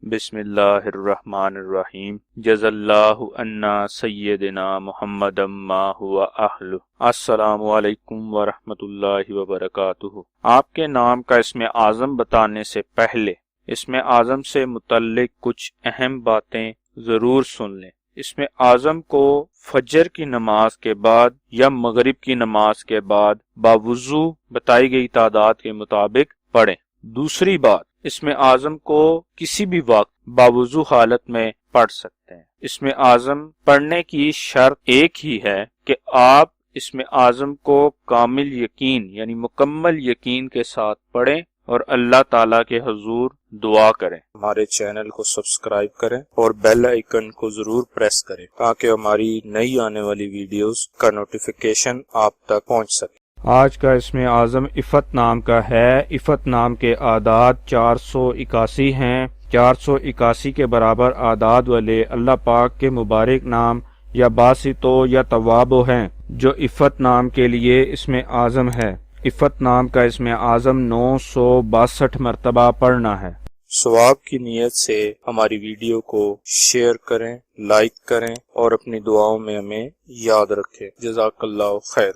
بسم اللہ الرحمن الرحیم جزا اللہ عنا سیدنا محمد ما ہوا اہل۔ السلام علیکم ورحمۃ اللہ وبرکاتہ۔ آپ کے نام کا اسم اعظم بتانے سے پہلے اسم اعظم سے متعلق کچھ اہم باتیں ضرور سن لیں۔ اسم اعظم کو فجر کی نماز کے بعد یا مغرب کی نماز کے بعد باوضو بتائی گئی تعداد کے مطابق پڑھیں۔ دوسری بات، اسم اعظم کو کسی بھی وقت باوضو حالت میں پڑھ سکتے ہیں۔ اسم اعظم پڑھنے کی شرط ایک ہی ہے کہ آپ اسم اعظم کو کامل یقین یعنی مکمل یقین کے ساتھ پڑھیں اور اللہ تعالیٰ کے حضور دعا کریں۔ ہمارے چینل کو سبسکرائب کریں اور بیل آئیکن کو ضرور پریس کریں تاکہ ہماری نئی آنے والی ویڈیوز کا نوٹیفیکیشن آپ تک پہنچ سکے۔ آج کا اسم اعظم عفت نام کا ہے۔ عفت نام کے اعداد 481 ہیں۔ 481 کے برابر اعداد والے اللہ پاک کے مبارک نام یا باسطو یا توابو ہیں جو عفت نام کے لیے اسم اعظم ہے۔ عفت نام کا اسم اعظم 962 مرتبہ پڑھنا ہے۔ ثواب کی نیت سے ہماری ویڈیو کو شیئر کریں، لائک کریں اور اپنی دعاؤں میں ہمیں یاد رکھیں۔ جزاک اللہ خیر۔